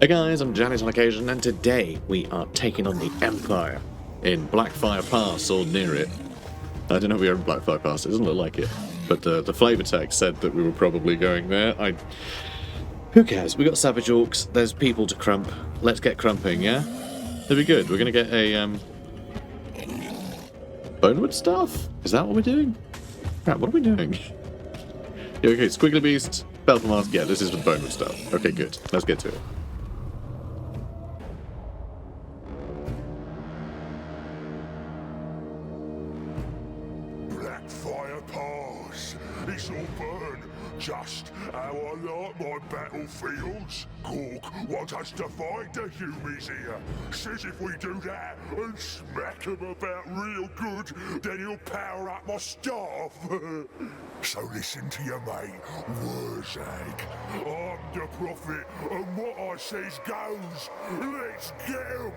Hey guys, I'm Janet on occasion, and today we are taking on the Empire in Blackfire Pass, or near it. I don't know if we're in Blackfire Pass, it doesn't look like it, but the flavor text said that we were probably going there. Who cares? We got savage orcs, there's people to krump. Let's get krumping, yeah? It'll be good. We're gonna get a, BONEWOOD staff? Is that what we're doing? Crap, what are we doing? Yeah, okay, squiggly beast, Belter mask, yeah, this is for the BONEWOOD stuff. Okay, good. Let's get to it. Blackfire Pass. It's all burned, just how I like my battlefields. Cork wants us to fight the humies here. Says if we do that and smack him about real good, then he'll power up my staff. So listen to your mate, Wurrzag. I'm the prophet, and what I says goes. Let's get him!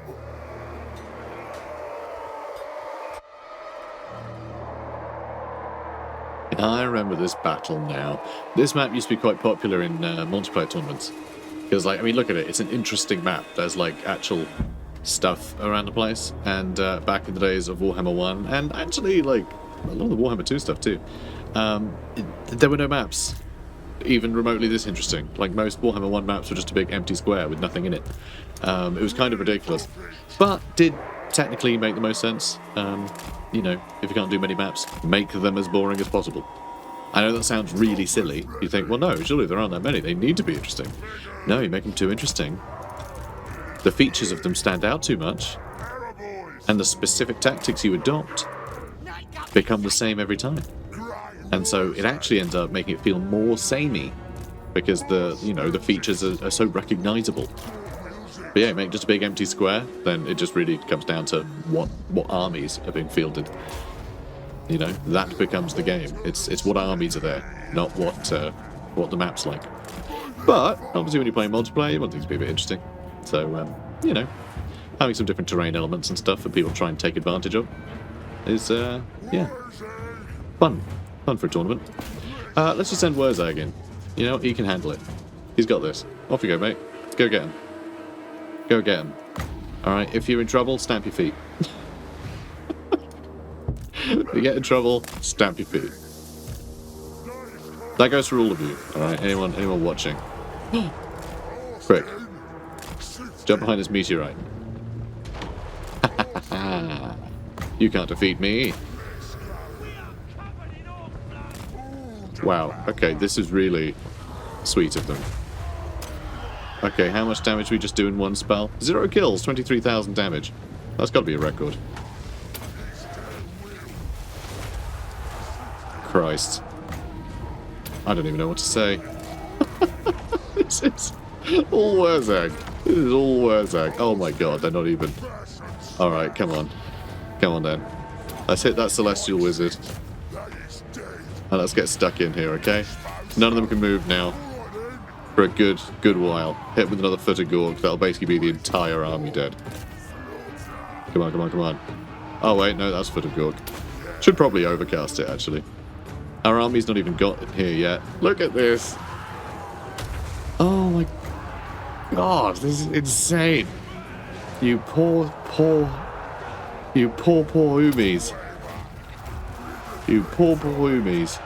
I remember this battle now. This map used to be quite popular in multiplayer tournaments. Because, like, I mean, look at it. It's an interesting map. There's, like, actual stuff around the place. And back in the days of Warhammer 1, and actually, like, a lot of the Warhammer 2 stuff, too, there were no maps even remotely this interesting. Like, most Warhammer 1 maps were just a big empty square with nothing in it. It was kind of ridiculous. But did technically make the most sense. You know, if you can't do many maps, make them as boring as possible. I know that sounds really silly. You think, well, no, surely there aren't that many. They need to be interesting. No, you make them too interesting. The features of them stand out too much. And the specific tactics you adopt become the same every time. And so it actually ends up making it feel more samey. Because the features are so recognizable. But yeah, make just a big empty square, then it just really comes down to what armies are being fielded. You know, that becomes the game. It's what armies are there, not what the map's like. But obviously, when you're playing multiplayer, you want things to be a bit interesting. So you know, having some different terrain elements and stuff for people to try and take advantage of is yeah, fun for a tournament. Let's just send Wurrzag in. You know, he can handle it. He's got this. Off you go, mate. Let's go get him. Go get him. Alright, if you're in trouble, stamp your feet. If you get in trouble, stamp your feet. That goes for all of you, alright? Anyone watching. Quick. Jump behind this meteorite. You can't defeat me. Wow, okay, this is really sweet of them. Okay, how much damage we just do in one spell? 0 kills, 23,000 damage. That's got to be a record. Christ. I don't even know what to say. This is all Wurrzag. This is all Wurrzag. Oh my god, they're not even... Alright, come on. Come on then. Let's hit that Celestial Wizard. And let's get stuck in here, okay? None of them can move now. For a good while. Hit with another foot of Gorg. That'll basically be the entire army dead. Come on, come on, come on. Oh wait, no, that's foot of Gorg. Should probably overcast it, actually. Our army's not even got it here yet. Look at this. Oh my god, this is insane. You poor Umies. You poor Umies.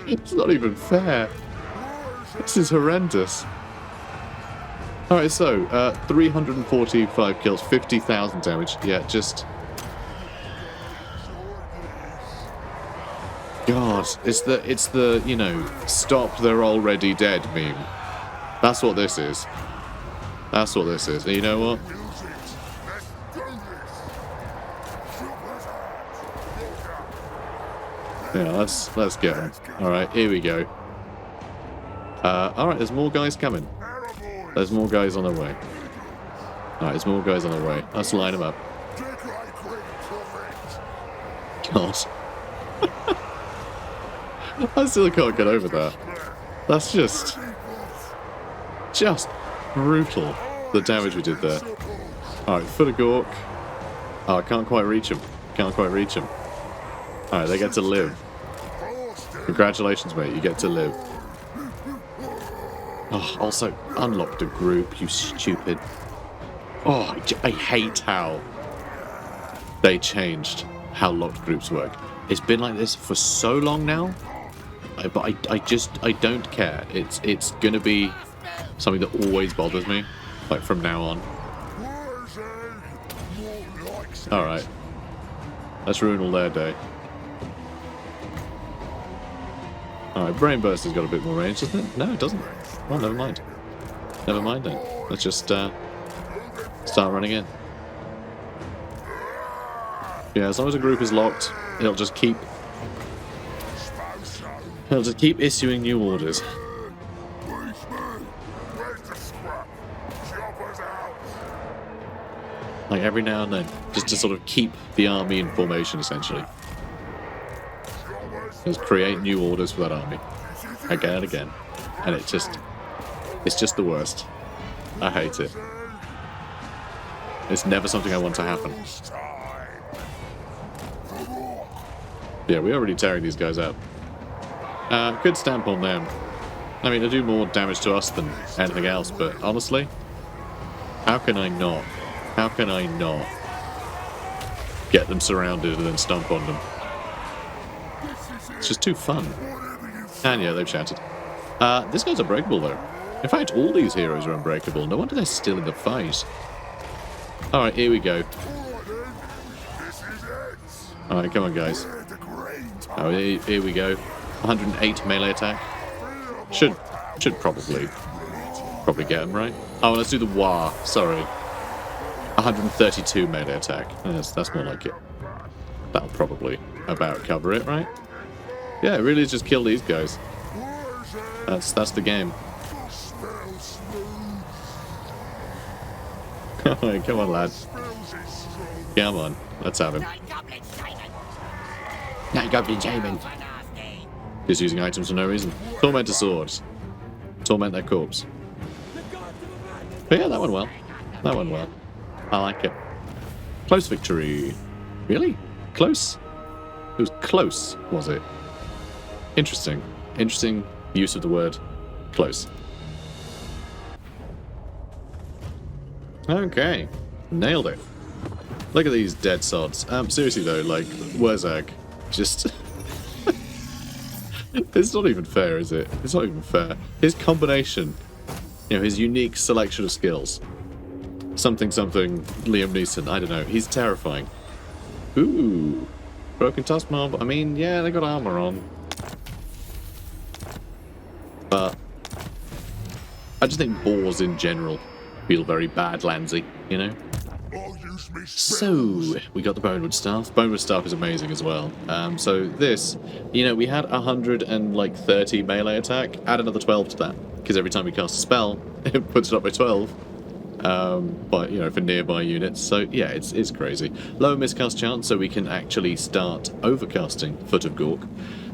It's not even fair. This is horrendous. Alright, so, 345 kills, 50,000 damage. Yeah, just... God, it's the, you know, stop, they're already dead meme. That's what this is. That's what this is. And you know what? Yeah, let's get them. Alright, here we go. Alright, there's more guys coming. There's more guys on their way. Alright, there's more guys on their way. Let's line them up. God. I still can't get over that. That's just brutal, the damage we did there. Alright, foot of Gork. Oh, I can't quite reach him. Can't quite reach him. Alright, they get to live. Congratulations, mate, you get to live. Oh, also, unlocked a group, you stupid. Oh, I hate how they changed how locked groups work. It's been like this for so long now, but I don't care. It's gonna be something that always bothers me, like from now on. Alright. Let's ruin all their day. Alright, Brain Burst has got a bit more range, doesn't it? No, it doesn't. Well, never mind. Never mind then. Let's just start running in. Yeah, as long as a group is locked, it'll just keep issuing new orders. Like every now and then, just to sort of keep the army in formation, essentially. Just create new orders for that army, again and again, and it's just the worst. I hate it. It's never something I want to happen. Yeah, we're already tearing these guys up. Good stamp on them. I mean, they do more damage to us than anything else, but honestly, how can I not? How can I not get them surrounded and then stomp on them? It's just too fun. And yeah, they've shattered. This guy's unbreakable though. In fact, all these heroes are unbreakable. No wonder they're still in the fight. Alright, here we go. Alright, come on guys. Oh, here we go. 108 melee attack. Should probably get him, right? Oh, let's do the War. Sorry. 132 melee attack. That's more like it. That'll probably about cover it, right? Yeah, it really is just kill these guys. That's the game. Come on, lad. Come on, let's have him. Night Goblin Shaman. Just using items for no reason. Tormentor swords. Torment their corpse. But yeah, that went well. That went well. I like it. Close victory. Really? Close? It was close, was it? Interesting. Interesting use of the word close. Okay. Nailed it. Look at these dead sods. Seriously though, like, Wurrzag, just... It's not even fair, is it? It's not even fair. His combination, you know, his unique selection of skills. Something, Liam Neeson, I don't know. He's terrifying. Ooh. Broken Tusk Mob. I mean, yeah, they got armor on. But I just think boars in general feel very badlandsy, you know? So, we got the Bonewood Staff. Bonewood Staff is amazing as well. So this, you know, we had 130 melee attack. Add another 12 to that, because every time we cast a spell, it puts it up by 12. But, you know, for nearby units. So, yeah, it's crazy. Low miscast chance, so we can actually start overcasting Foot of Gork.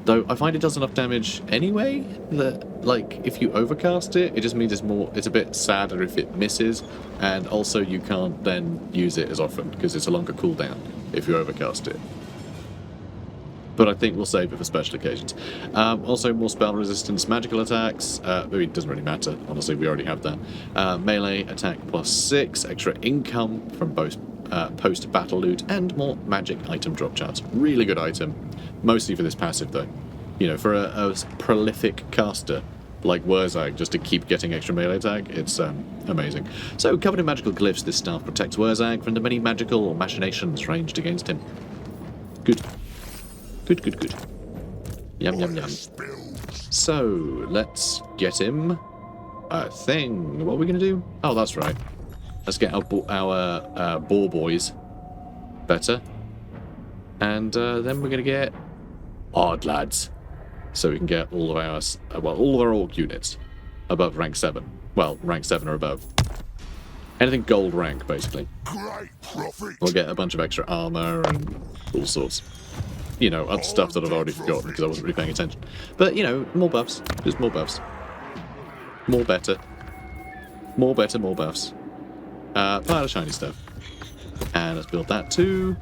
Though, I find it does enough damage anyway, that, like, if you overcast it, it just means it's a bit sadder if it misses, and also you can't then use it as often, because it's a longer cooldown if you overcast it. But I think we'll save it for special occasions. Also, more spell resistance, magical attacks. It doesn't really matter, honestly, we already have that. Melee attack +6, extra income from both post-battle loot, and more magic item drop chance. Really good item. Mostly for this passive, though. You know, for a prolific caster like Wurrzag, just to keep getting extra melee attack, it's amazing. So, covered in magical glyphs, this staff protects Wurrzag from the many magical machinations ranged against him. Good. Good. Yum. So, let's get him a thing. What are we going to do? Oh, that's right. Let's get our boar boys better. And then we're going to get odd lads. So we can get all of our orc units above rank 7. Well, rank 7 or above. Anything gold rank, basically. We'll get a bunch of extra armor and all sorts. You know, other stuff that I've already forgotten because I wasn't really paying attention. But, you know, more buffs. Just more buffs. More better. More buffs. Pile of shiny stuff. And let's build that too.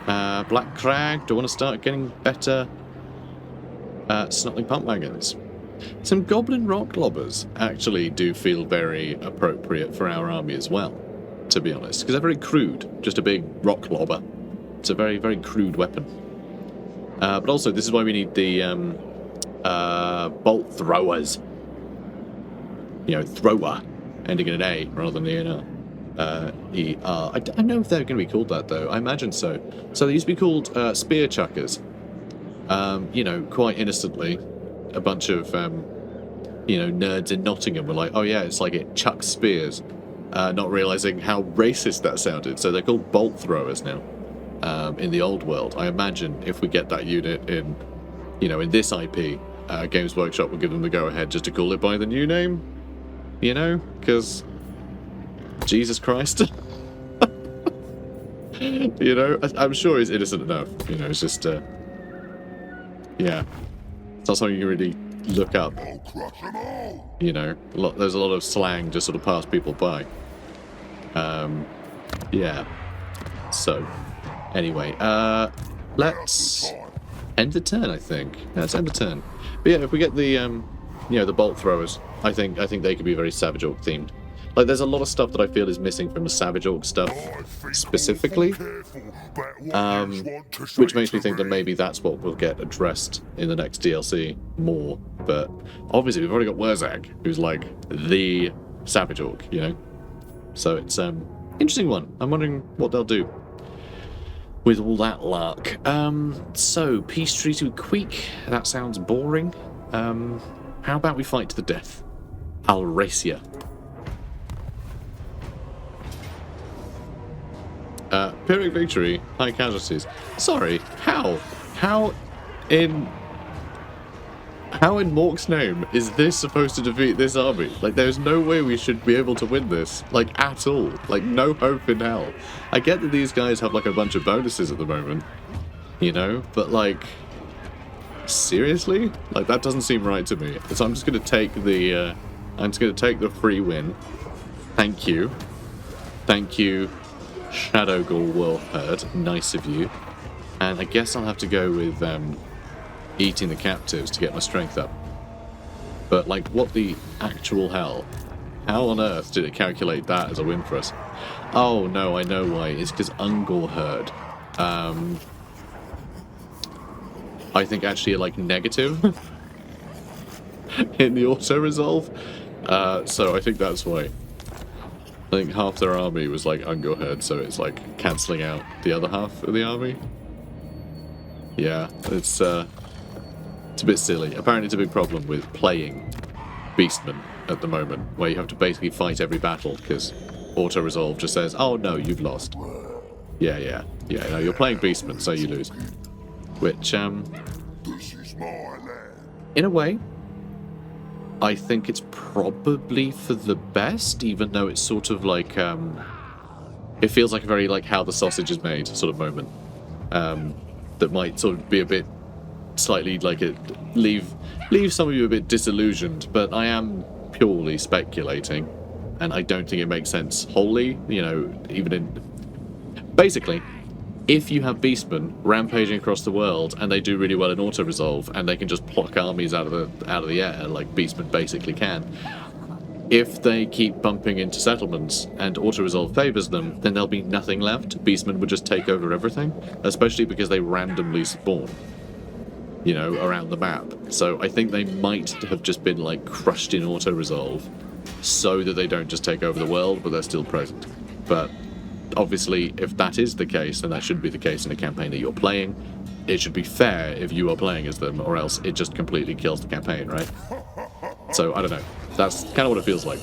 Black Crag. Do I want to start getting better snotling pump wagons? Some goblin rock lobbers actually do feel very appropriate for our army as well, to be honest, because they're very crude. Just a big rock lobber. It's a very, very crude weapon. But also, this is why we need the bolt throwers. You know, thrower, ending in an A rather than the E-R. I don't know if they're going to be called that, though. I imagine so. So they used to be called spear chuckers. You know, quite innocently, a bunch of, you know, nerds in Nottingham were like, oh yeah, it's like it chucks spears, not realizing how racist that sounded. So they're called bolt throwers now, in the old world. I imagine if we get that unit in, you know, in this IP, Games Workshop will give them the go-ahead just to call it by the new name, you know, because Jesus Christ. You know, I'm sure he's innocent enough, you know, it's just, yeah. It's not something you really look up. You know, there's a lot of slang just sort of pass people by. Yeah. So, anyway, let's end the turn, I think. Yeah, let's end the turn. But yeah, if we get the, you know, the bolt throwers, I think they could be very Savage Orc themed. Like, there's a lot of stuff that I feel is missing from the Savage Orc stuff, specifically, which makes me think that maybe that's what will get addressed in the next DLC more. But obviously, we've already got Wurrzag, who's like the Savage Orc, you know. So it's interesting one. I'm wondering what they'll do with all that lark. So peace treaty with Queek. That sounds boring. How about we fight to the death? Alracia. Pyrrhic victory, high casualties. Sorry, how? How in Mork's name is this supposed to defeat this army? Like, there's no way we should be able to win this, like, at all. Like, no hope in hell. I get that these guys have, like, a bunch of bonuses at the moment, you know, but, like, seriously? Like, that doesn't seem right to me. So I'm just gonna take the, free win. Thank you. Thank you, Shadow Ghoul Whirlherd, nice of you. And I guess I'll have to go with eating the captives to get my strength up. But like, what the actual hell? How on earth did it calculate that as a win for us? Oh no, I know why. It's because Ungor Herd. I think actually like negative in the auto resolve. So I think that's why. I think half their army was like Ungor Herd, so it's like cancelling out the other half of the army. Yeah, it's a bit silly. Apparently it's a big problem with playing Beastmen at the moment, where you have to basically fight every battle, because auto-resolve just says, oh no, you've lost. Yeah, no, you're playing Beastmen, so you lose. Which, in a way, I think it's probably for the best, even though it's sort of like, it feels like a very, like, how the sausage is made sort of moment. That might sort of be a bit slightly like leave some of you a bit disillusioned, but I am purely speculating, and I don't think it makes sense wholly, you know, even in... Basically, if you have Beastmen rampaging across the world and they do really well in auto-resolve and they can just pluck armies out of the air like Beastmen basically can, if they keep bumping into settlements and auto-resolve favours them, then there'll be nothing left. Beastmen would just take over everything, especially because they randomly spawn, you know, around the map. So I think they might have just been like crushed in auto-resolve so that they don't just take over the world, but they're still present. But obviously, if that is the case, then that should be the case in a campaign that you're playing. It should be fair if you are playing as them, or else it just completely kills the campaign, right? So, I don't know. That's kind of what it feels like.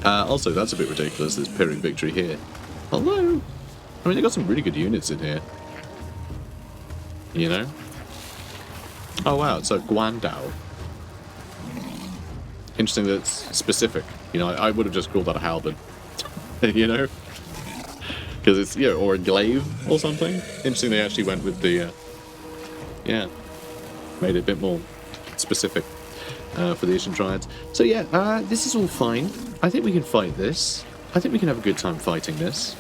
Also, that's a bit ridiculous, this Pyrrhic victory here. Hello! I mean, they got some really good units in here. You know? Oh wow, it's a Guandao. Interesting that it's specific. You know, I would have just called that a halberd. You know? Because it's, you know, or a glaive or something. Interesting they actually went with the, yeah, made it a bit more specific for the Asian Triads. So yeah, this is all fine. I think we can fight this. I think we can have a good time fighting this.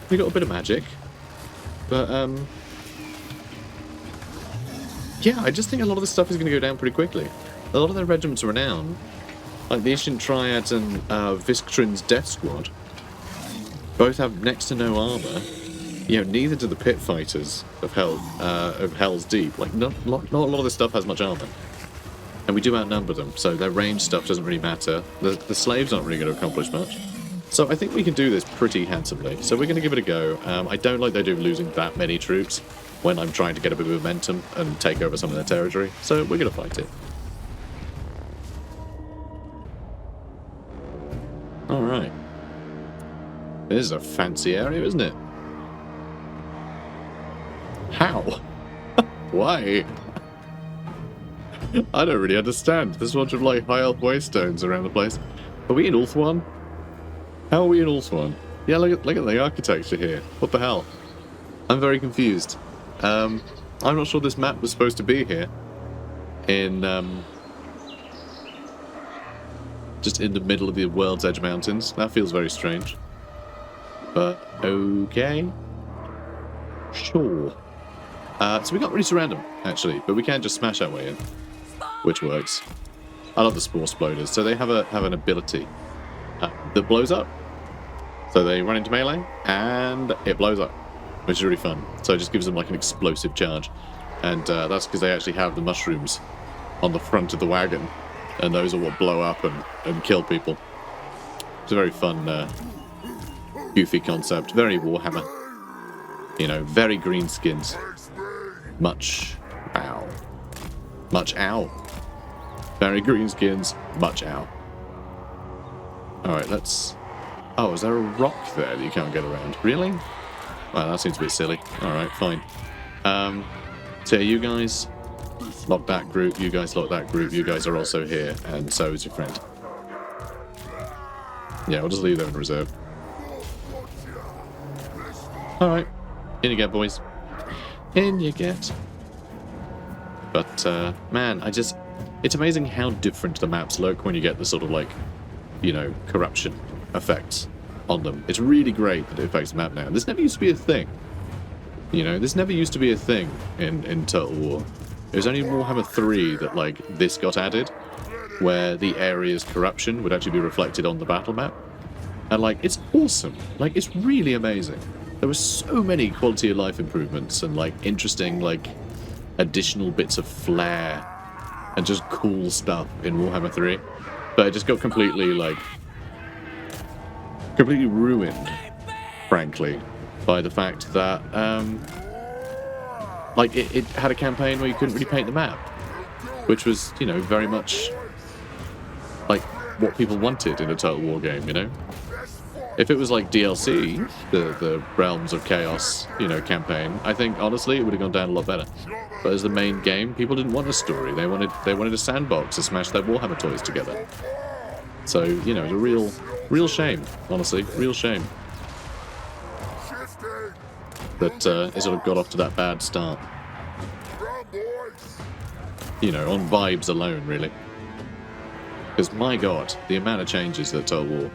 We got a bit of magic. But, yeah, I just think a lot of this stuff is going to go down pretty quickly. A lot of their regiments are renowned, like the Ishant Triads and Visktrin's Death Squad, both have next to no armor. You know, neither do the Pit Fighters of Hell's Deep. Like, not a lot of this stuff has much armor. And we do outnumber them, so their range stuff doesn't really matter. The slaves aren't really going to accomplish much. So I think we can do this pretty handsomely. So we're going to give it a go. I don't like the idea of losing that many troops when I'm trying to get a bit of momentum and take over some of their territory. So we're going to fight it. Alright. This is a fancy area, isn't it? How? Why? I don't really understand. There's a bunch of like high elf waystones around the place. Are we in Ulthuan? How are we in Ulthuan? Yeah, look at the architecture here. What the hell? I'm very confused. I'm not sure this map was supposed to be here. Just in the middle of the World's Edge Mountains. That feels very strange. But okay. Sure. So we can't really surround them, actually, but we can just smash our way in, which works. I love the Spore Sploders. So they have an ability that blows up. So they run into melee, and it blows up, which is really fun. So it just gives them like an explosive charge. And that's because they actually have the mushrooms on the front of the wagon, and those are what blow up and kill people. It's a very fun, goofy concept. Very Warhammer. You know, very green skins. Much ow. Much ow. Very green skins. Much ow. Alright, let's... Oh, is there a rock there that you can't get around? Really? Well, that seems a bit silly. Alright, fine. So you guys lock that group, you guys lock that group, you guys are also here, and so is your friend. Yeah, we'll just leave them in reserve. Alright. In you get, boys. In you get. But, man, it's amazing how different the maps look when you get the sort of, like, you know, corruption effects on them. It's really great that it affects the map now. This never used to be a thing. You know, this never used to be a thing in Total War. It was only in Warhammer 3 that, like, this got added, where the area's corruption would actually be reflected on the battle map. And, like, it's awesome. Like, it's really amazing. There were so many quality of life improvements and, like, interesting, like, additional bits of flair and just cool stuff in Warhammer 3. But it just got completely, like, completely ruined, frankly, by the fact that, like, it had a campaign where you couldn't really paint the map, which was, you know, very much, like, what people wanted in a Total War game, you know? If it was like DLC, the Realms of Chaos, you know, campaign, I think honestly it would have gone down a lot better. But as the main game, people didn't want a story. They wanted a sandbox to smash their Warhammer toys together. So, you know, it's a real shame, honestly, real shame that it sort of got off to that bad start. You know, on vibes alone, really. Because my God, the amount of changes that Total War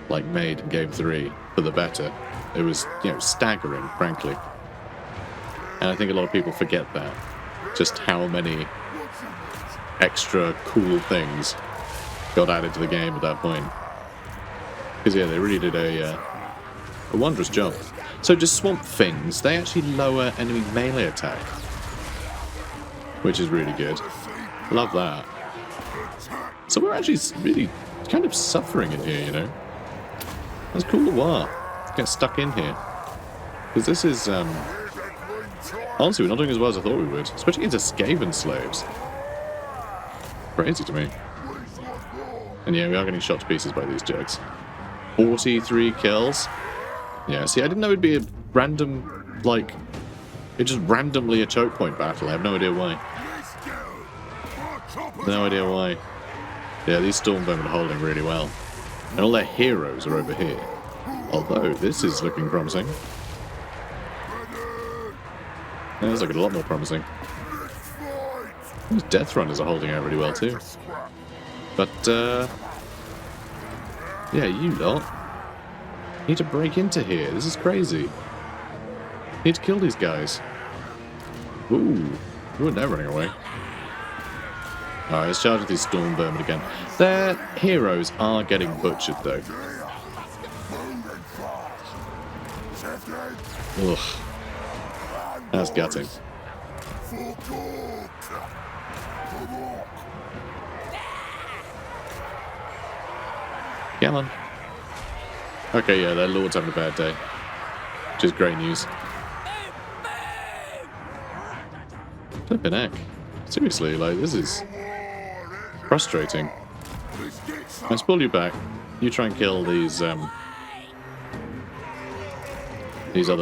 like made in Game 3 for the better, it was, you know, staggering, frankly. And I think a lot of people forget that, just how many extra cool things got added to the game at that point. Because yeah, they really did a wondrous job. So just Swamp Things, they actually lower enemy melee attack, which is really good. Love that. So we're actually really kind of suffering in here, you know. That's cool to what? Get stuck in here. Because this is, honestly, we're not doing as well as I thought we would. Especially against Skaven slaves. Crazy to me. And yeah, we are getting shot to pieces by these jugs. 43 kills. Yeah, see, I didn't know it'd be a random, like, it's just randomly a choke point battle. I have no idea why. No idea why. Yeah, these Stormbowmen are holding really well. And all their heroes are over here. Although, this is looking promising. Yeah, it's looking a lot more promising. These Death Runners are holding out really well too. But, yeah, you lot need to break into here. This is crazy. Need to kill these guys. Ooh. Ooh, they're running away. Alright, let's charge with these storm vermin again. Their heroes are getting butchered, though. Ugh. That's gutting. Come on. Okay, yeah, their lord's having a bad day. Which is great news. Flippin' heck. Seriously, like, this is frustrating. Let's pull you back. You try and kill these other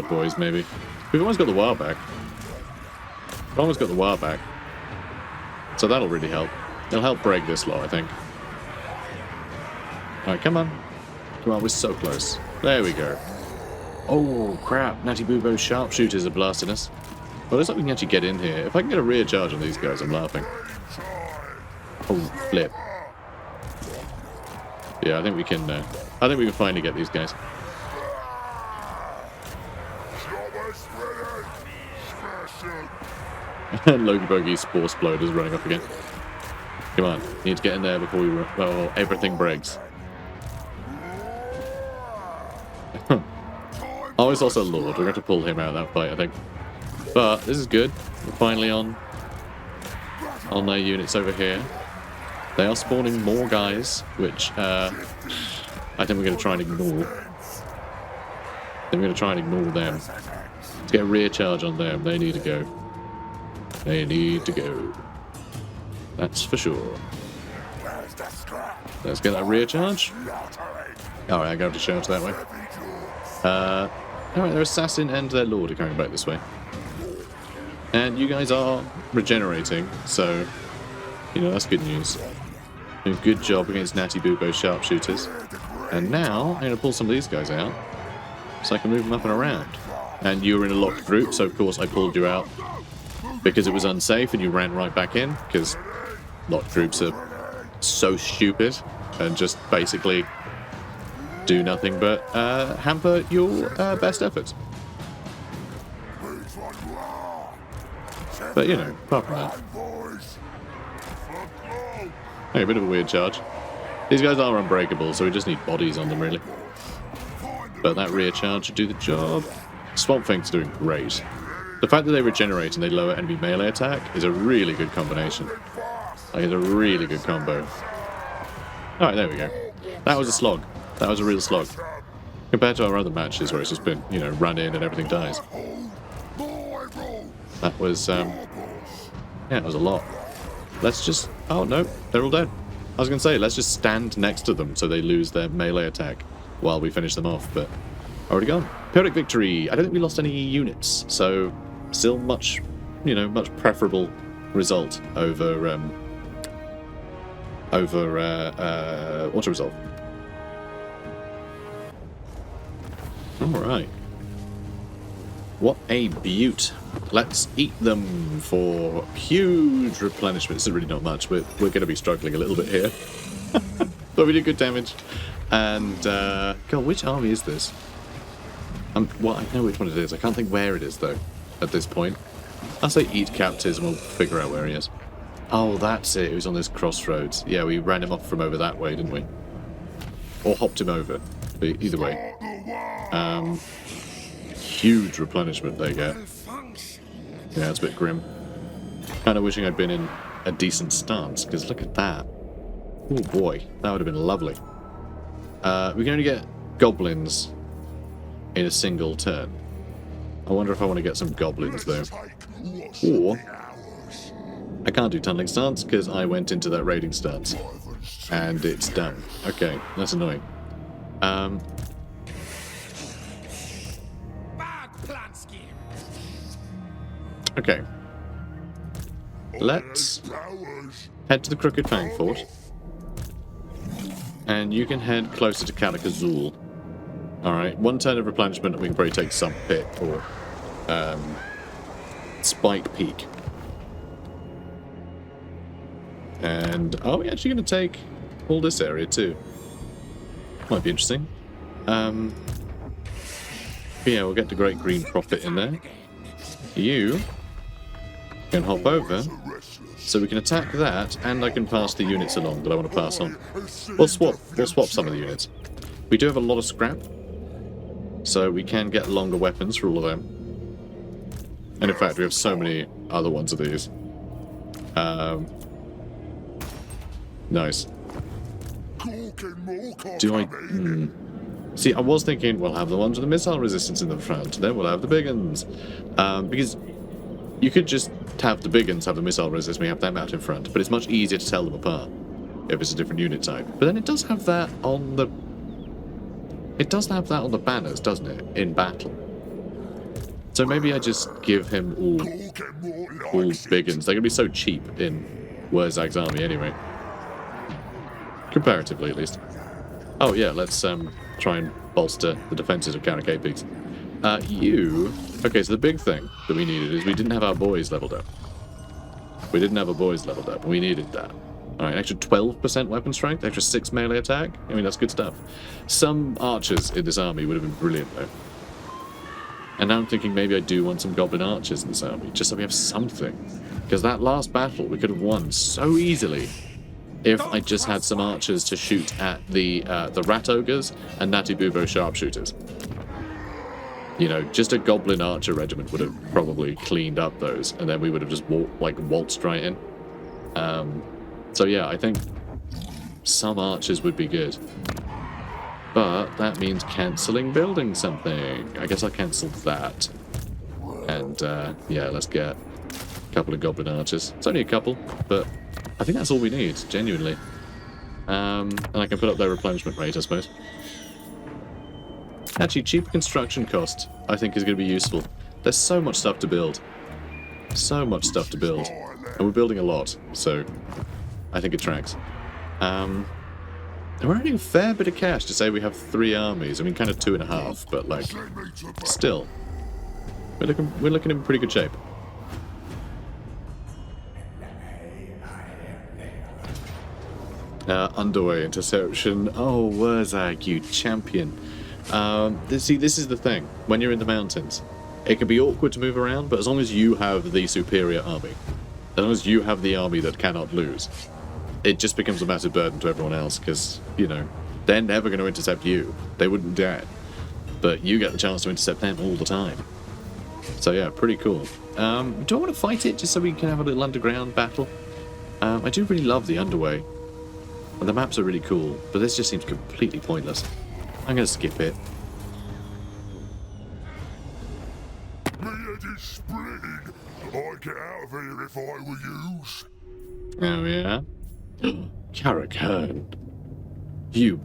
boys, maybe. We've almost got the wire back. We've almost got the wire back. So that'll really help. It'll help break this lot, I think. Alright, come on. Come on, we're so close. There we go. Oh, crap. Natty Boobo's sharpshooters are blasting us. Well, looks like we can actually get in here. If I can get a rear charge on these guys, I'm laughing. Oh, flip. Yeah, I think we can finally get these guys. And Logie Bogey's Spore Sploder's running off again. Come on, need to get in there before we... well, everything breaks. Oh, it's also Lord. We're going to pull him out of that fight, I think. But this is good. We're finally on their units over here. They are spawning more guys, which I think we're going to try and ignore. Them. Let's get a rear charge on them. They need to go. They need to go. That's for sure. Let's get that rear charge. Alright, I go to charge that way. Alright, their assassin and their lord are coming back this way. And you guys are regenerating, so, you know, that's good news. Doing a good job against Natty Boobo's sharpshooters. And now, I'm going to pull some of these guys out, so I can move them up and around. And you were in a locked group, so of course I pulled you out because it was unsafe and you ran right back in, because locked groups are so stupid and just basically do nothing but hamper your best efforts. But, you know, apart from that. Hey, a bit of a weird charge. These guys are unbreakable, so we just need bodies on them, really. But that rear charge should do the job. Swamp Thing's doing great. The fact that they regenerate and they lower enemy melee attack is a really good combination. Like, it's a really good combo. Alright, there we go. That was a slog. That was a real slog. Compared to our other matches where it's just been, you know, run in and everything dies. That was, yeah, it was a lot. Let's just... oh, no, they're all dead. I was going to say, let's just stand next to them so they lose their melee attack while we finish them off, but already gone. Periodic victory. I don't think we lost any units, so still much, you know, much preferable result over, auto-resolve. Alright. What a beaut. Let's eat them for huge replenishment. This is really not much. We're going to be struggling a little bit here. But we did good damage. And, God, which army is this? Well, I know which one it is. I can't think where it is, though, at this point. I'll say eat captives and we'll figure out where he is. Oh, that's it. He was on this crossroads. Yeah, we ran him off from over that way, didn't we? Or hopped him over. But either way. Huge replenishment they get. Yeah, it's a bit grim. Kind of wishing I'd been in a decent stance, because look at that. Oh boy, that would have been lovely. We can only get goblins in a single turn. I wonder if I want to get some goblins, though. Or I can't do tunneling stance, because I went into that raiding stance. And it's done. Okay, that's annoying. Okay. Let's head to the Crooked Fang Fort. And you can head closer to Kalikazul. Alright, one turn of replenishment and we can probably take some pit or Spike Peak. And are we actually going to take all this area too? Might be interesting. Yeah, we'll get the Great Green Prophet in there. You can hop over, so we can attack that, and I can pass the units along that I want to pass on. We'll swap some of the units. We do have a lot of scrap, so we can get longer weapons for all of them. And in fact, we have so many other ones of these. Nice. Do I... See, I was thinking we'll have the ones with the missile resistance in the front, then we'll have the big uns. Because you could just have the big uns have the missile resistance, we have them out in front, but it's much easier to tell them apart if it's a different unit type. But then it does have that on the... It does have that on the banners, doesn't it, in battle? So maybe I just give him all big uns. They're going to be so cheap in Wurrzag's army anyway. Comparatively, at least. Oh yeah, let's try and bolster the defenses of Counter K-Pigs. Okay, so the big thing that we needed is we didn't have our boys leveled up. We didn't have our boys leveled up, and we needed that. Alright, extra 12% weapon strength, extra 6 melee attack. I mean, that's good stuff. Some archers in this army would have been brilliant, though. And now I'm thinking maybe I do want some goblin archers in this army, just so we have something. Because that last battle we could have won so easily if I just had some archers to shoot at the rat ogres and Natty Bubo sharpshooters. You know, just a goblin archer regiment would have probably cleaned up those, and then we would have just waltzed right in. So yeah, I think some archers would be good. But that means cancelling building something. I guess I'll cancel that. And yeah, let's get a couple of goblin archers. It's only a couple, but I think that's all we need, genuinely. And I can put up their replenishment rate, I suppose. Actually, cheaper construction cost, I think, is going to be useful. There's so much stuff to build. So much stuff to build. And we're building a lot, so I think it tracks. And we're earning a fair bit of cash to say we have 3 armies. I mean, kind of 2.5, but, like, still. We're looking in pretty good shape. Underway interception. Oh, Wurrzag, you champion. See, this is the thing. When you're in the mountains, it can be awkward to move around, but as long as you have the superior army, as long as you have the army that cannot lose, it just becomes a massive burden to everyone else, because, you know, they're never going to intercept you. They wouldn't dare. But you get the chance to intercept them all the time. So yeah, pretty cool. Do I want to fight it just so we can have a little underground battle? I do really love the Underway. And the maps are really cool, but this just seems completely pointless. I'm going to skip it. My head is splitting. I'd get out of here if I were yous. Oh yeah? Karakern. You.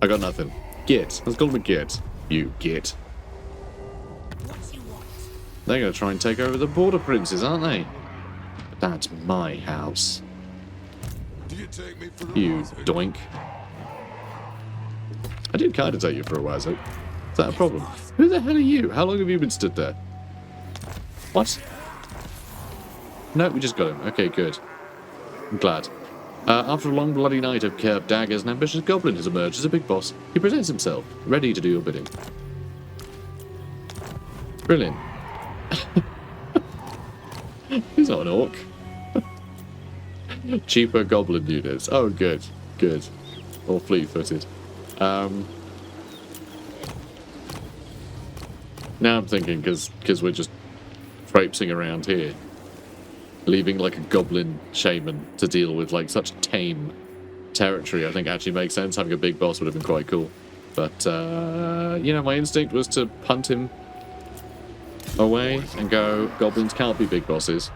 I got nothing. Git. Let's call him a Git. You Git. They're going to try and take over the border princes, aren't they? That's my house. You doink. I did kind of take you for a Wurrzag. Is that a problem? Who the hell are you? How long have you been stood there? What? No, we just got him. Okay, good. I'm glad. After a long bloody night of curved daggers, an ambitious goblin has emerged as a big boss. He presents himself, ready to do your bidding. Brilliant. He's not an orc. Cheaper goblin units. Oh, good. Good. Or fleet-footed. Now I'm thinking, because we're just traipsing around here, leaving like a goblin shaman to deal with like such tame territory, I think actually makes sense. Having a big boss would have been quite cool. But, you know, my instinct was to punt him away and go, goblins can't be big bosses.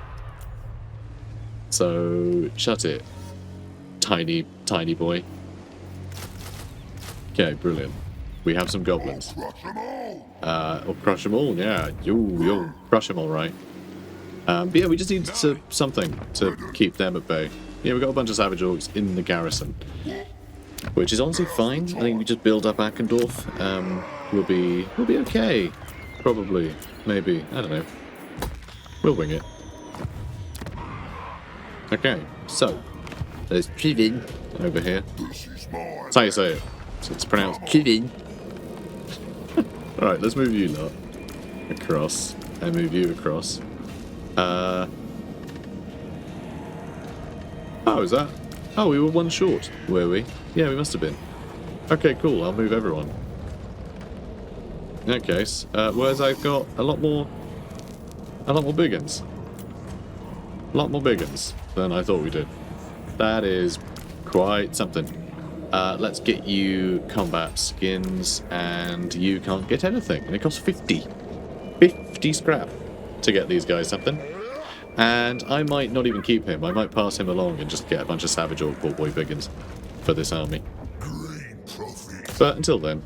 So, shut it. Tiny boy. Okay, brilliant. We have some goblins. Or crush them all, yeah. You'll crush them all right. But yeah, we just need something to keep them at bay. Yeah, we've got a bunch of savage orcs in the garrison, which is honestly fine. I think we just build up Akendorf. We'll be okay. Probably. Maybe. I don't know. We'll wing it. Okay, so there's Chivin over here. That's how you say it. So it's pronounced Chivin. Alright, let's move you lot across. And move you across. Oh, is that? Oh, we were one short, were we? Yeah, we must have been. Okay, cool. I'll move everyone. In that case, Wurrzag got a lot more big uns. A lot more big uns than I thought we did. That is quite something. Let's get you combat skins, and you can't get anything. And it costs 50. 50 scrap to get these guys something. And I might not even keep him. I might pass him along and just get a bunch of Savage Orc Poor Boy Biggins for this army. But until then.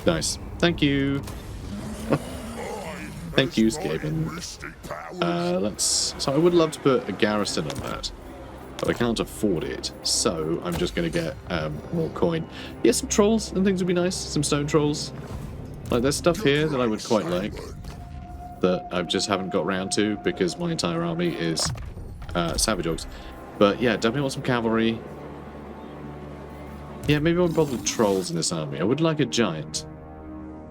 Nice. Thank you. Thank you, Skaven. So I would love to put a garrison on that, but I can't afford it, so I'm just going to get more coin. Yeah, some trolls and things would be nice. Some stone trolls. Like, there's stuff here that I would quite like that I just haven't got round to because my entire army is Savage Orcs. But yeah, definitely want some cavalry. Yeah, maybe I won't bother with trolls in this army. I would like a giant.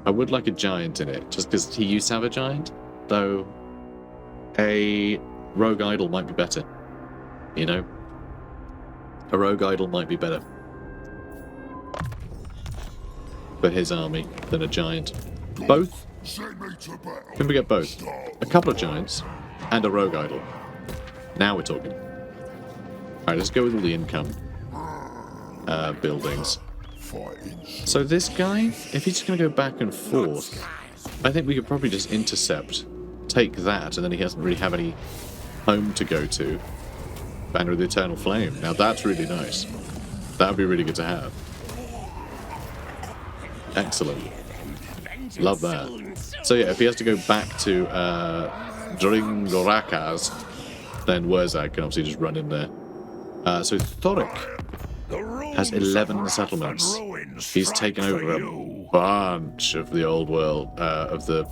I would like a giant in it, just because he used to have a giant, though a rogue idol might be better. You know? A rogue idol might be better for his army than a giant. Both? Can we get both? A couple of giants and a rogue idol. Now we're talking. Alright, let's go with all the income buildings. So this guy, if he's just going to go back and forth, I think we could probably just intercept, take that, and then he doesn't really have any home to go to. Banner of the Eternal Flame. Now that's really nice. That would be really good to have. Excellent. Love that. So yeah, if he has to go back to Dringorakas, then Wurrzag can obviously just run in there. So Thoric has 11 settlements. He's taken over a bunch of the old world, of the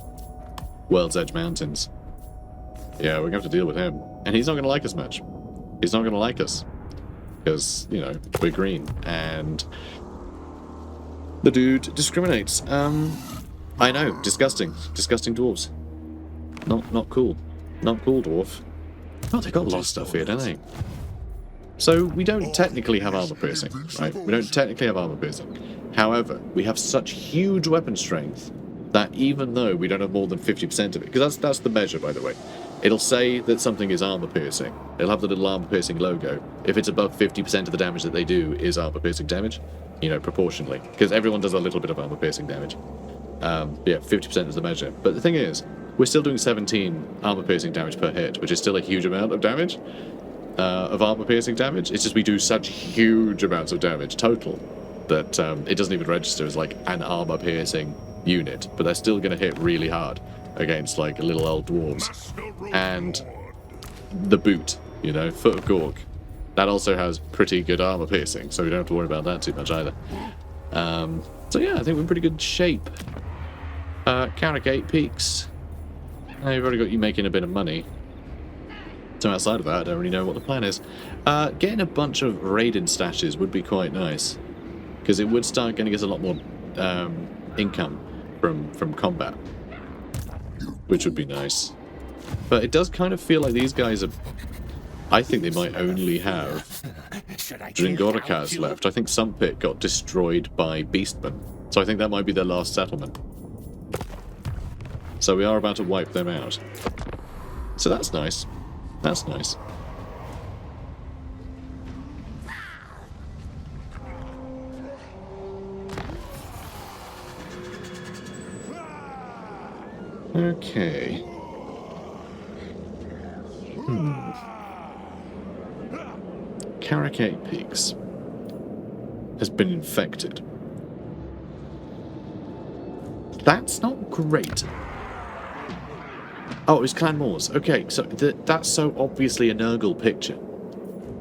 World's Edge Mountains. Yeah, we're going to have to deal with him. And he's not going to like us much. He's not going to like us. Because, you know, we're green. And the dude discriminates. I know, disgusting. Disgusting dwarves. Not cool. Not cool, dwarf. Oh, they got a lot of stuff here, don't they? So, we don't technically have armor piercing, right? We don't technically have armor piercing. However, we have such huge weapon strength that even though we don't have more than 50% of it, because that's the measure, by the way. It'll say that something is armor piercing. It'll have the little armor piercing logo. If it's above 50% of the damage that they do is armor piercing damage, you know, proportionally. Because everyone does a little bit of armor piercing damage. Yeah, 50% is the measure. But the thing is, we're still doing 17 armor piercing damage per hit, which is still a huge amount of damage. Of armor piercing damage. It's just we do such huge amounts of damage total that it doesn't even register as like an armor piercing unit, but they're still going to hit really hard against like little old dwarves. And the boot, you know, Foot of Gork, that also has pretty good armor piercing, so we don't have to worry about that too much either. So yeah, I think we're in pretty good shape. Carrigate Peaks. Now you've already got you making a bit of money. So outside of that, I don't really know what the plan is. Getting a bunch of Raiden stashes would be quite nice, because it would start getting us a lot more income from combat, which would be nice. But it does kind of feel like these guys are... I think they might only have Dringorikas left. I think Sumpit got destroyed by Beastmen, so I think that might be their last settlement. So we are about to wipe them out. So that's nice. That's nice. Okay. Carrigate Peaks has been infected. That's not great. Oh, it was Clan Moors. Okay, so that's so obviously a Nurgle picture.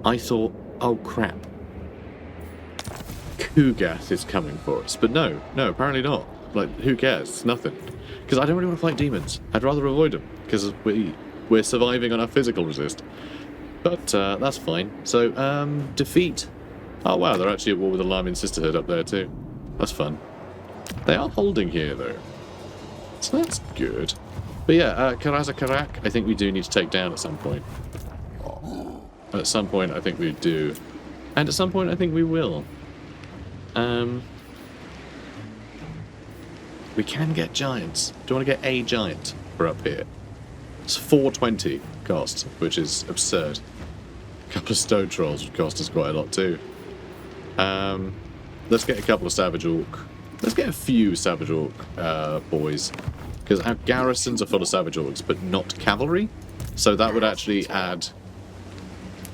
I thought, oh crap. Kugath is coming for us. But no, apparently not. Like, who cares? It's nothing. Because I don't really want to fight demons. I'd rather avoid them, because we're surviving on our physical resist. But that's fine. So, defeat. Oh wow, they're actually at war with the Larmian Sisterhood up there too. That's fun. They are holding here, though. So that's good. But yeah, Karazakarak, I think we do need to take down at some point. At some point, I think we do. And at some point, I think we will. We can get giants. Do you want to get a giant for up here? It's 420 cost, which is absurd. A couple of stone trolls would cost us quite a lot too. Let's get a couple of savage orc. Let's get a few savage orc boys. Because our garrisons are full of savage orcs, but not cavalry. So that would actually add...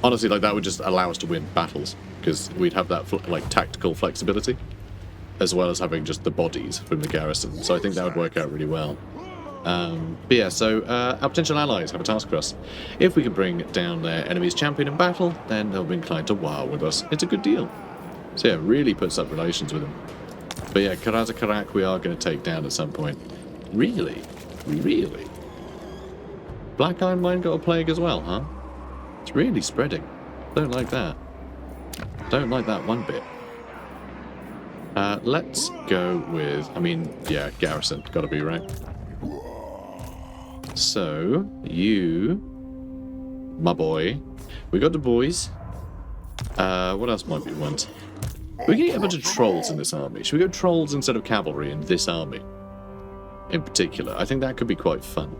Honestly, like that would just allow us to win battles. Because we'd have that like tactical flexibility. As well as having just the bodies from the garrison. So I think that would work out really well. But yeah, so our potential allies have a task for us. If we can bring down their enemy's champion in battle, then they'll be inclined to wow with us. It's a good deal. So yeah, it really puts up relations with them. But yeah, Karazakarak we are going to take down at some point. Really? Really? Black Iron Mine got a plague as well, huh? It's really spreading. Don't like that. Don't like that one bit. Let's go with... I mean, yeah, garrison. Gotta be, right? So, you... My boy. We got the boys. What else might we want? We can get a bunch of trolls in this army. Should we go trolls instead of cavalry in this army? In particular. I think that could be quite fun.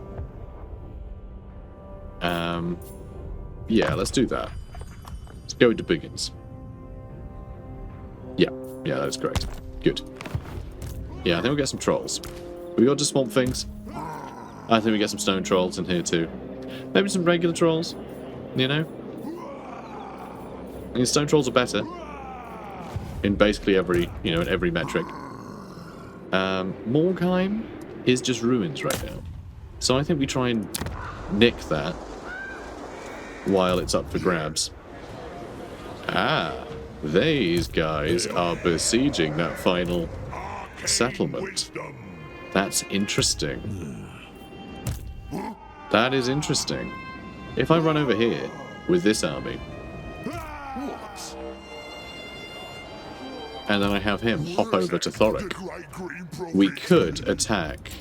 Yeah, let's do that. Let's go into Biggins. Yeah, that's correct. Good. Yeah, I think we'll get some trolls. We got to swamp things. I think we get some stone trolls in here too. Maybe some regular trolls, you know? I mean, stone trolls are better. In basically every, you know, in every metric. Morkheim is just ruins right now. So I think we try and nick that while it's up for grabs. Ah. These guys are besieging that final settlement. That's interesting. That is interesting. If I run over here with this army, and then I have him hop over to Thoric, we could attack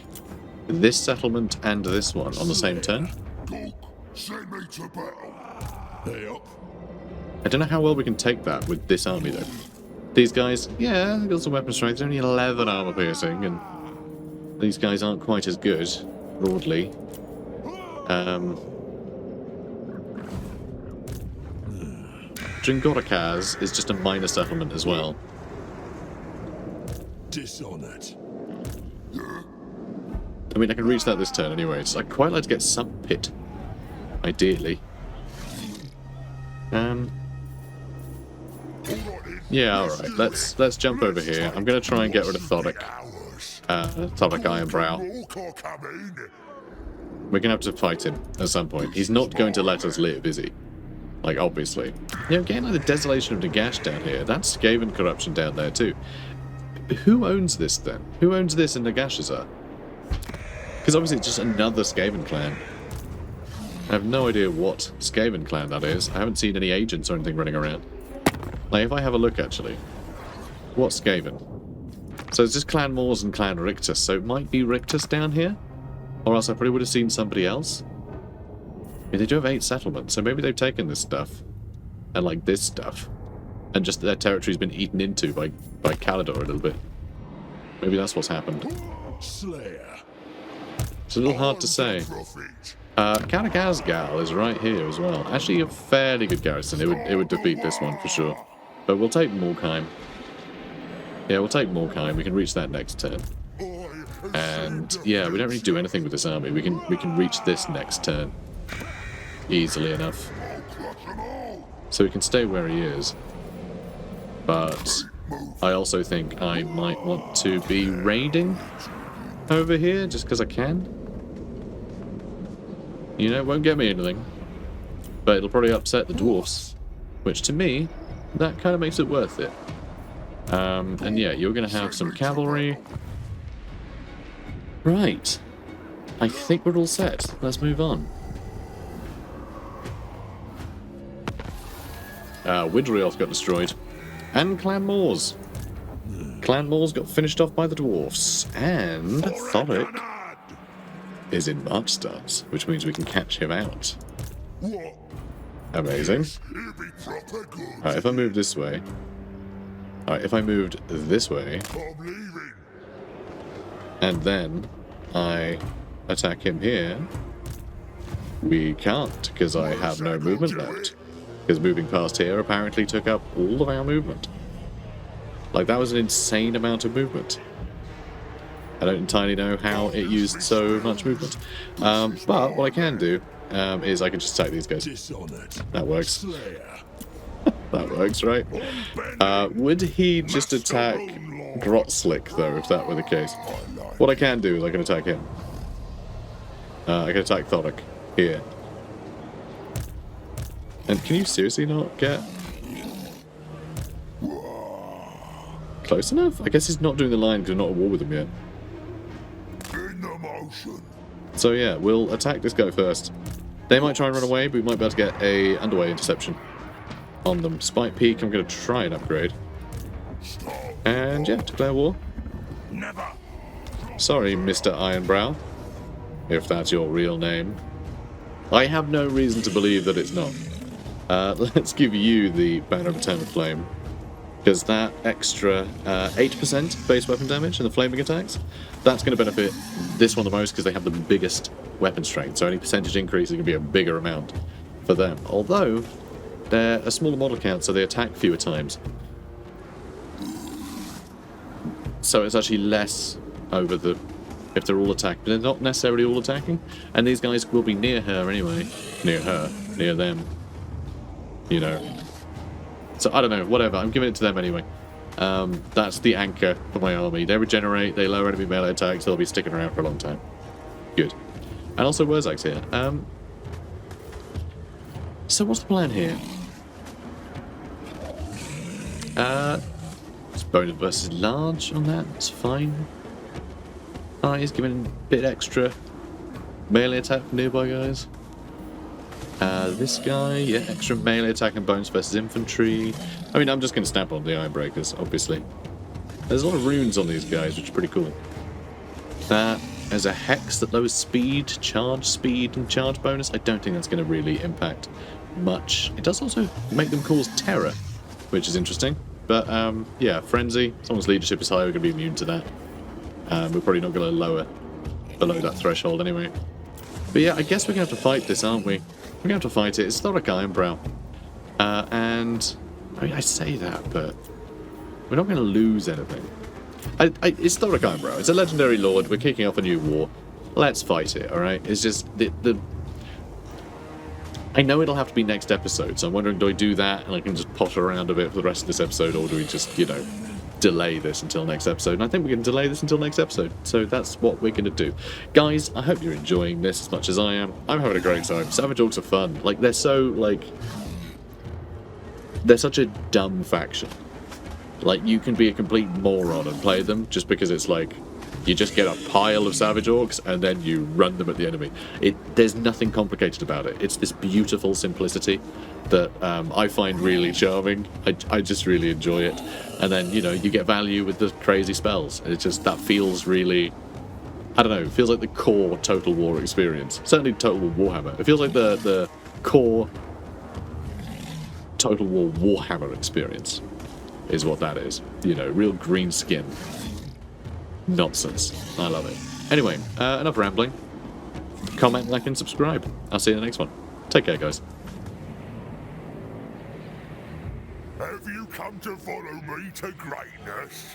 this settlement and this one on the same turn. I don't know how well we can take that with this army, though. These guys, yeah, they've got some weapon strength. They're only 11 armor piercing, and these guys aren't quite as good, broadly. Dringorakaz is just a minor settlement as well. Dishonored. I mean, I can reach that this turn anyway. So I'd quite like to get some pit, ideally. Yeah, alright, let's jump over here. I'm gonna try and get rid of Thoric. Thoric Ironbrow. We're gonna have to fight him at some point. He's not going to let us live, is he? Like, obviously. You know, getting like the Desolation of Nagash down here, that's Skaven corruption down there too. Who owns this then? Who owns this in Nagashazar? Because obviously it's just another Skaven clan. I have no idea what Skaven clan that is. I haven't seen any agents or anything running around. Like, if I have a look, actually. What's Skaven? So it's just Clan Moors and Clan Rictus, so it might be Rictus down here? Or else I probably would have seen somebody else. I mean, they do have 8 settlements, so maybe they've taken this stuff. And, like, this stuff. And just their territory's been eaten into by Kalador a little bit. Maybe that's what's happened. Slayer. It's a little hard to say. Karakazgal is right here as well. Actually, a fairly good garrison. It would defeat this one for sure. But we'll take Morkheim. Yeah, we'll take Morkheim. We can reach that next turn. And yeah, we don't really do anything with this army. We can reach this next turn easily enough. So we can stay where he is. But I also think I might want to be raiding over here just because I can. You know, it won't get me anything. But it'll probably upset the dwarfs. Which, to me, that kind of makes it worth it. And yeah, you're going to have some cavalry. Right. I think we're all set. Let's move on. Widrioth got destroyed. And Clan Moors. clan wars got finished off by the dwarfs, and Thoric is in March stance, which means we can catch him out. What? Amazing. He'll be proper good. Alright, if I move this way... Alright, if I moved this way, I'm leaving. and then I attack him here, we can't, because I have no movement left. Because moving past here apparently took up all of our movement. Like, that was an insane amount of movement. I don't entirely know how it used so much movement. But what I can do is I can just attack these guys. That works. That works, right? Would he just attack Grotslick, though, if that were the case? What I can do is I can attack him. I can attack Thoric here. And can you seriously not get close enough? I guess he's not doing the line because we're not at war with him yet. In the motion. So yeah, we'll attack this guy first. They might try and run away, but we might be able to get a underway interception on them. Spike Peak, I'm going to try and upgrade. And yeah, declare war. Never. Sorry, Mr. Ironbrow, if that's your real name. I have no reason to believe that it's not. Let's give you the Banner of Eternal Flame, because that extra 8% base weapon damage and the flaming attacks, that's going to benefit this one the most because they have the biggest weapon strength, so any percentage increase is going to be a bigger amount for them. Although, they're a smaller model count, so they attack fewer times. So it's actually less over the... if they're all attacked, but they're not necessarily all attacking, and these guys will be near her anyway. Near her, near them. You know. So, I don't know, whatever, I'm giving it to them anyway. That's the anchor for my army. They regenerate, they lower enemy melee attacks, they'll be sticking around for a long time. Good. And also Wurrzag's here. So what's the plan here? It's bonus versus large on that, it's fine. He's giving a bit extra melee attack for nearby guys. This guy, yeah, extra melee attack and bonus versus infantry. I mean, I'm just going to snap on the Ironbreakers, obviously. There's a lot of runes on these guys, which is pretty cool. There's a hex that lowers speed, and charge bonus. I don't think that's going to really impact much. It does also make them cause terror, which is interesting. But, yeah, frenzy. As long as leadership is high, we're going to be immune to that. We're probably not going to lower below that threshold anyway. But yeah, I guess we're going to have to fight this, aren't we? We're going to have to fight it. It's not like Ironbrow. And, I mean, I say that, but we're not going to lose anything. It's not like Ironbrow. It's a legendary lord. We're kicking off a new war. Let's fight it, alright? It's just, I know it'll have to be next episode, so I'm wondering, do I do that and I can just potter around a bit for the rest of this episode, or do we just, you know, delay this until next episode? And I think we can delay this until next episode, so that's what we're going to do. Guys, I hope you're enjoying this as much as I am. I'm having a great time. Savage Orcs are fun. Like, they're so, like... they're such a dumb faction. Like, you can be a complete moron and play them just because it's like... you just get a pile of Savage Orcs and then you run them at the enemy. There's nothing complicated about it. It's this beautiful simplicity that I find really charming. I just really enjoy it. And then, you know, you get value with the crazy spells. It just, that feels really, I don't know, it feels like the core Total War experience. Certainly Total War Warhammer. It feels like the core Total War Warhammer experience is what that is. You know, real green skin. Nonsense. I love it. Anyway, enough rambling. Comment, like, and subscribe. I'll see you in the next one. Take care, guys. Have you come to follow me to greatness?